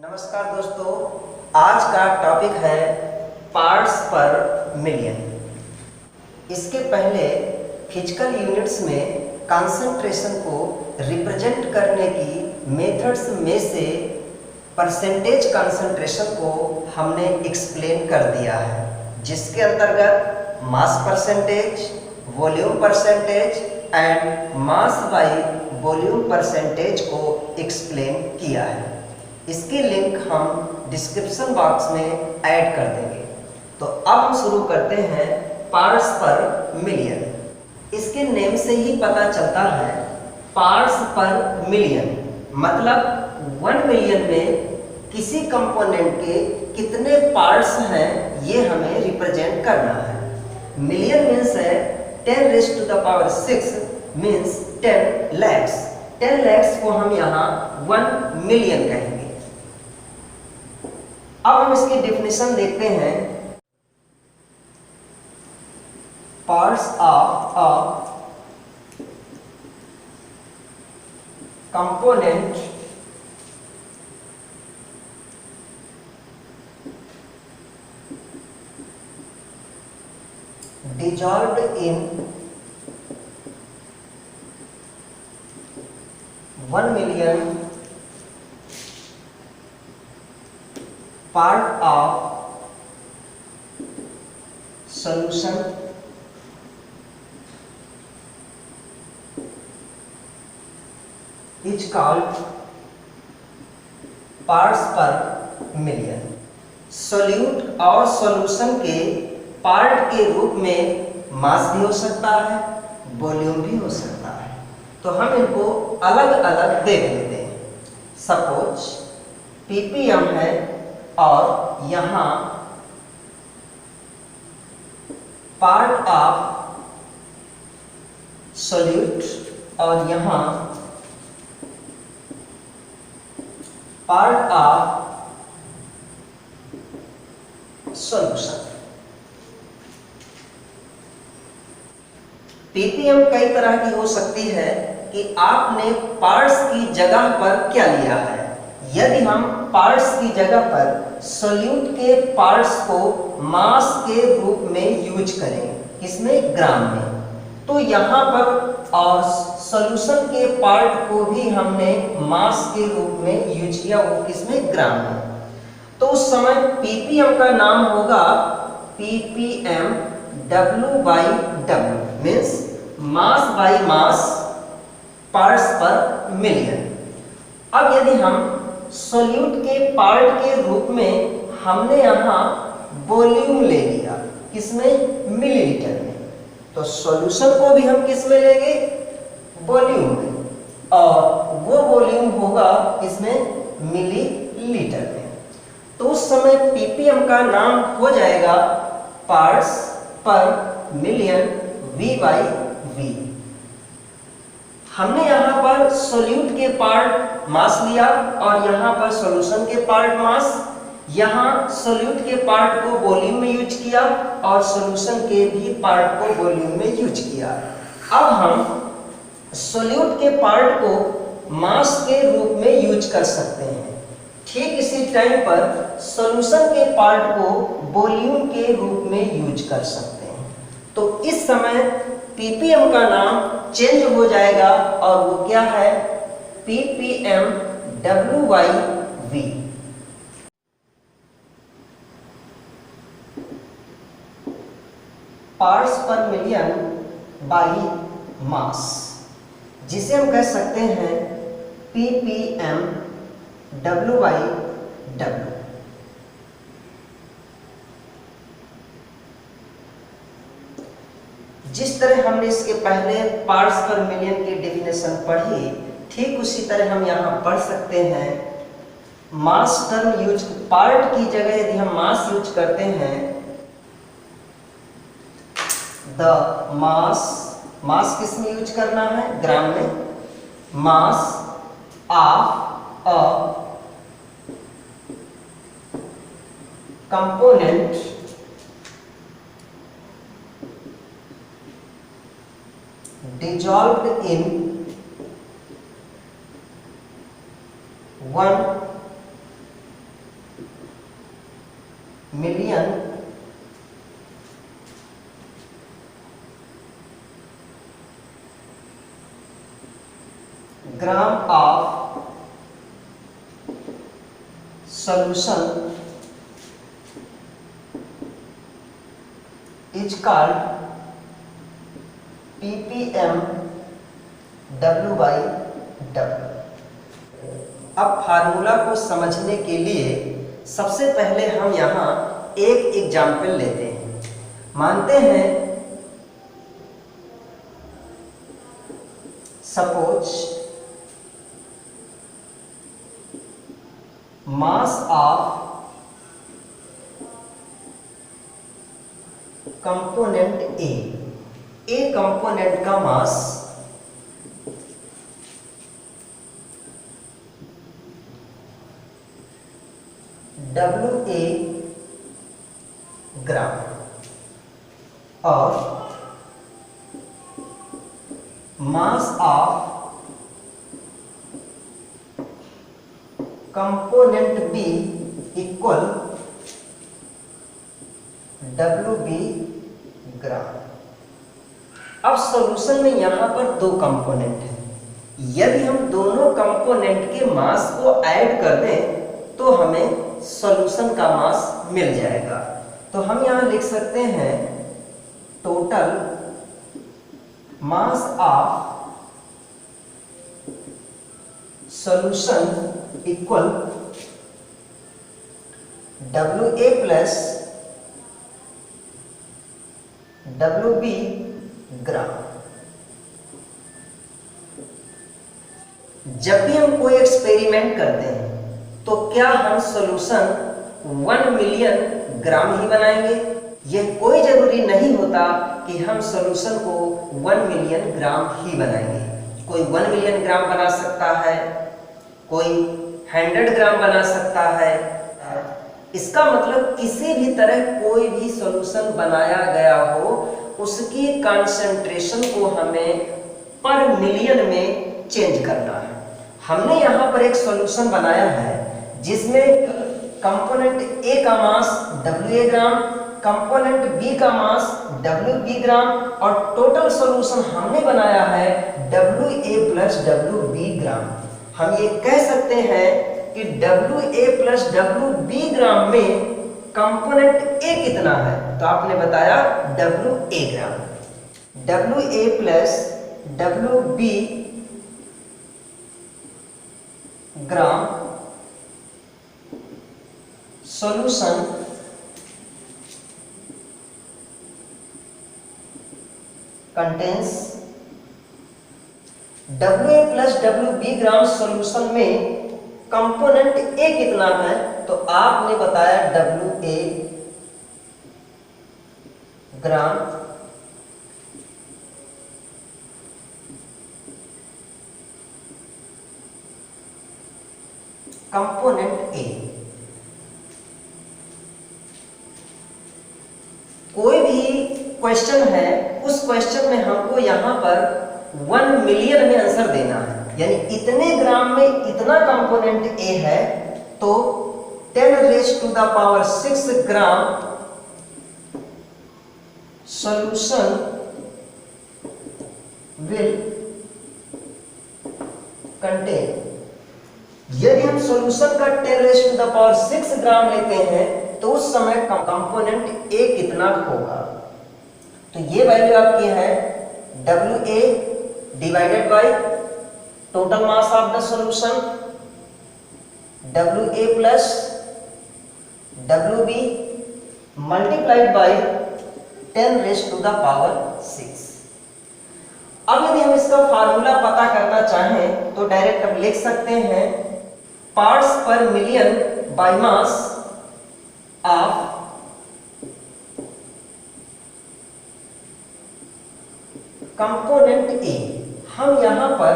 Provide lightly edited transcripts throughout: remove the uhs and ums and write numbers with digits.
नमस्कार दोस्तों, आज का टॉपिक है पार्ट्स पर मिलियन। इसके पहले फिजिकल यूनिट्स में कंसंट्रेशन को रिप्रेजेंट करने की मेथड्स में से परसेंटेज कंसंट्रेशन को हमने एक्सप्लेन कर दिया है, जिसके अंतर्गत mass percentage, volume percentage and mass by volume percentage को एक्सप्लेन किया है। इसकी लिंक हम डिस्क्रिप्शन बॉक्स में ऐड कर देंगे। तो अब हम शुरू करते हैं पार्ट्स पर मिलियन। इसके नेम से ही पता चलता है पार्ट्स पर मिलियन मतलब 1 मिलियन में किसी कंपोनेंट के कितने पार्ट्स हैं ये हमें रिप्रेजेंट करना है। मिलियन मीन्स है 10⁻⁶ मीन्स 10 lakhs। 10 lakhs को हम यहाँ 1 मिलियन कहेंगे। अब हम इसकी डेफिनेशन देखते हैं। Parts of a component dissolved in 1 million part of solution is called parts per million। Solute और सॉल्यूशन के पार्ट के रूप में मास भी हो सकता है, वॉल्यूम भी हो सकता है। तो हम इनको अलग अलग देख लेते हैं। सपोज पीपीएम है और यहाँ पार्ट ऑफ सोल्यूट और यहाँ पार्ट ऑफ सॉल्यूशन। पीपीएम कई तरह की हो सकती है कि आपने पार्ट्स की जगह पर क्या लिया है। यदि हम पार्ट्स की जगह पर सोल्यूट के पार्ट्स को मास के रूप में यूज करें, किसमें, ग्राम में, तो यहाँ पर और सॉल्यूशन के पार्ट को भी हमने मास के रूप में यूज किया, वो किसमें, ग्राम में। तो उस समय पीपीएम का नाम होगा ppm W/W means mass by mass parts पर मिलियन। अब यदि हम सोल्यूट के पार्ट के रूप में हमने यहाँ वॉल्यूम ले लिया, किसमें, मिलीलीटर में, तो सॉल्यूशन को भी हम किसमें लेंगे, वॉल्यूम में, और वो वॉल्यूम होगा किसमें, मिलीलीटर में। तो उस समय पीपीएम का नाम हो जाएगा पार्ट्स पर मिलियन V/V। हमने यहाँ पर सोल्यूट के पार्ट मास लिया और यहाँ पर सॉल्यूशन के पार्ट मास, यहाँ सोल्यूट के पार्ट को वॉल्यूम में यूज किया और सॉल्यूशन के भी पार्ट को वॉल्यूम में यूज किया। अब हम सोल्यूट के पार्ट को मास के रूप में यूज कर सकते हैं। ठीक इसी टाइम पर सॉल्यूशन के पार्ट को वॉल्यूम के रूप में यूज कर सकते हैं। तो इस समय पीपीएम का नाम चेंज हो जाएगा और वो क्या है, पीपीएम W/V। पार्ट्स पर मिलियन बाय मास, जिसे हम कह सकते हैं पीपीएम W/W। जिस तरह हमने इसके पहले पार्ट्स पर मिलियन की डेफिनेशन पढ़ी, ठीक उसी तरह हम यहाँ पढ़ सकते हैं। मास टर्म यूज, पार्ट की जगह यदि हम मास यूज करते हैं, द मास किसमें यूज करना है, ग्राम में, mass of a component dissolved in 1 million gram of solution is called ppm W by W। अब फार्मूला को समझने के लिए सबसे पहले हम यहाँ एक एग्जाम्पल लेते हैं। मानते हैं suppose mass of component A component का मास WA ग्राम और mass of component B equal WB gram. अब सॉल्यूशन में यहां पर दो कंपोनेंट हैं। यदि हम दोनों कंपोनेंट के मास को ऐड कर दें तो हमें सॉल्यूशन का मास मिल जाएगा। तो हम यहां लिख सकते हैं total mass of solution equal WA plus WB ग्राम। जब भी हम कोई एक्सपेरिमेंट करते हैं तो क्या हम सॉल्यूशन 1 मिलियन ग्राम ही बनाएंगे? यह कोई जरूरी नहीं होता कि हम सॉल्यूशन को 1 मिलियन ग्राम ही बनाएंगे। कोई 1 मिलियन ग्राम बना सकता है, कोई 100 ग्राम बना सकता है। इसका मतलब किसी भी तरह कोई भी सॉल्यूशन बनाया गया हो उसकी कंसंट्रेशन को हमें पर मिलियन में चेंज करना है। हमने यहाँ पर एक सॉल्यूशन बनाया है जिसमें कंपोनेंट ए का मास WA ग्राम, कंपोनेंट बी का मास WB ग्राम और टोटल सॉल्यूशन हमने बनाया है WA प्लस WB ग्राम। हम ये कह सकते हैं कि WA प्लस WB ग्राम में कंपोनेंट A कितना है? तो आपने बताया WA gram. WA plus WB gram solution contains WA plus WB gram solution में कंपोनेंट A कितना है? तो आपने बताया WA ग्राम कंपोनेंट A। कोई भी क्वेश्चन है, उस क्वेश्चन में हमको यहां पर 1 मिलियन में आंसर देना है, यानी इतने ग्राम में इतना कंपोनेंट A है तो 10⁻⁶ ग्राम सॉल्यूशन विल कंटेन। यदि हम सॉल्यूशन का 10⁻⁶ ग्राम लेते हैं तो उस समय कंपोनेंट A कितना होगा? तो ये वैल्यू आपकी है WA divided by total mass of the solution WA plus WB multiplied by 10⁻⁶। अब यदि हम इसका फार्मूला पता करना चाहें तो डायरेक्ट हम लिख सकते हैं पार्ट्स पर million by mass of component A। हम यहां पर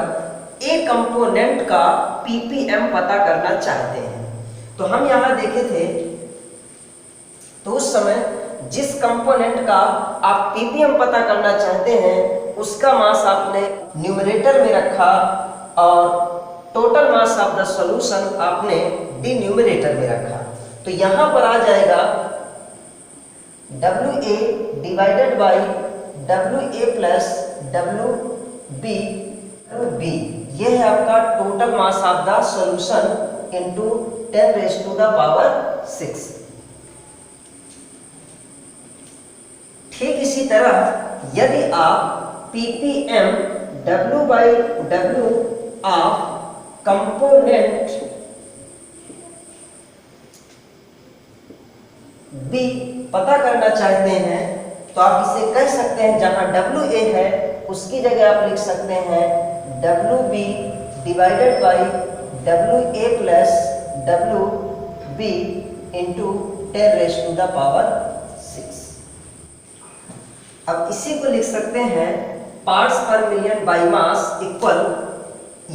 A कंपोनेंट का ppm पता करना चाहते हैं। तो हम यहां देखे थे तो उस समय जिस कंपोनेंट का आप ppm पता करना चाहते हैं उसका मास आपने न्यूमरेटर में रखा और total mass of the solution आपने डिन्यूमरेटर में रखा। तो यहां पर आ जाएगा WA divided by WA plus WB B, ये है आपका total mass of the solution into 10 raise to the power 6। ठीक इसी तरह यदि आप ppm W by W of component B पता करना चाहते हैं तो आप इसे कह सकते हैं, जहां WA है उसकी जगह आप लिख सकते हैं WB divided by WA plus WB into 10 raise to the power 6। अब इसी को लिख सकते हैं पार्ट्स पर मिलियन बाई मास इक्वल,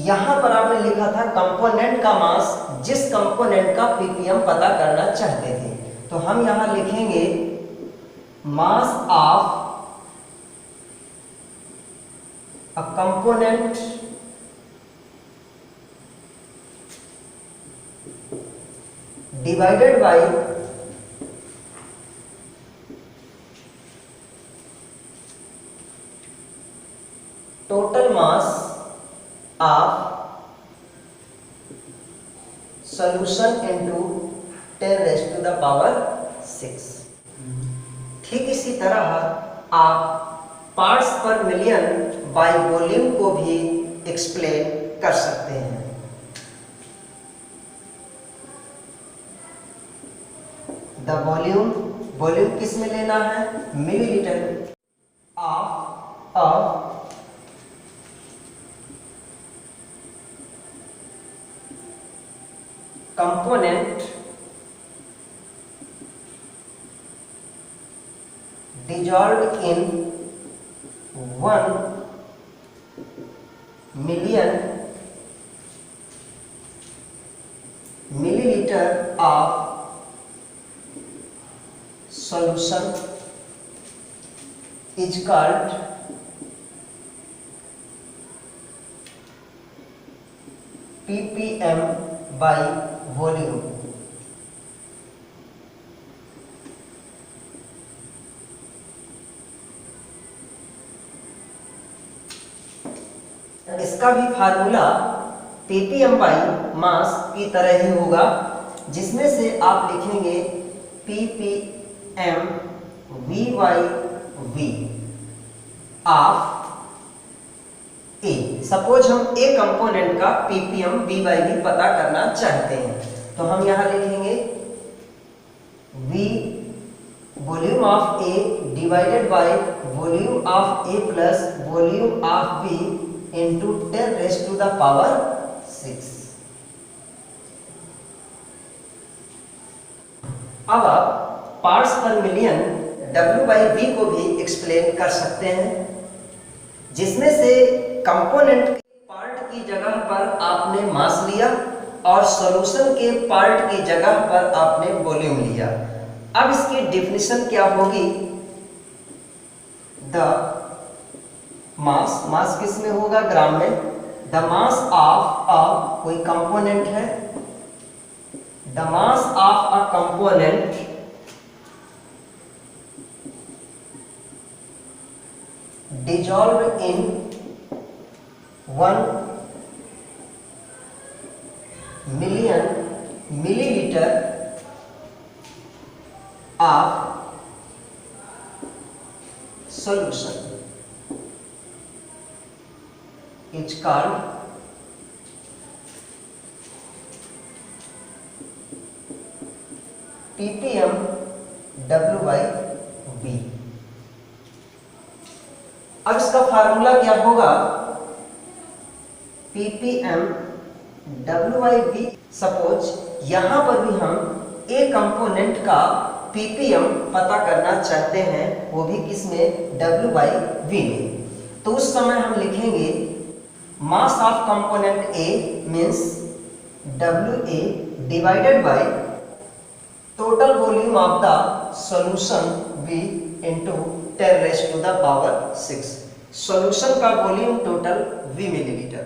यहां पर आपने लिखा था कंपोनेंट का मास, जिस कंपोनेंट का ppm पता करना चाहते थे, तो हम यहां लिखेंगे mass of a component divided by total mass of solution into 10 raised to the power 6। ठीक इसी तरह आप पार्ट्स पर मिलियन बाय वॉल्यूम को भी एक्सप्लेन कर सकते हैं। द वॉल्यूम किस में लेना है, millilitre of a component dissolved in 1 million milliliter of solution is called ppm by volume। इसका भी फार्मूला ppm बाई मास की तरह ही होगा, जिसमें से आप लिखेंगे ppm v by v of A। Suppose हम A कंपोनेंट का ppm v बाई v पता करना चाहते हैं, तो हम यहां लिखेंगे v volume of A divided by volume of A plus volume of B into 10 raised to the power 6। अब आप पार्ट्स पर मिलियन W बाई V को भी एक्सप्लेन कर सकते हैं, जिसमें से कंपोनेंट के पार्ट की जगह पर आपने मास लिया और सॉल्यूशन के पार्ट की जगह पर आपने वॉल्यूम लिया। अब इसकी डेफिनेशन क्या होगी, द मास किस में होगा, ग्राम में। द मास ऑफ अ कोई कंपोनेंट है, the mass of a component dissolved in 1 million milliliter of solution is called ppm W by V। अब इसका फार्मूला क्या होगा, ppm W by V। Suppose यहां पर भी हम A कंपोनेंट का ppm पता करना चाहते हैं, वो भी किसमें, W by V में, तो उस समय हम लिखेंगे mass of component A means WA divided by total volume of the solution V into 10 raise to the power 6। Solution का वॉल्यूम टोटल V मिलीलीटर।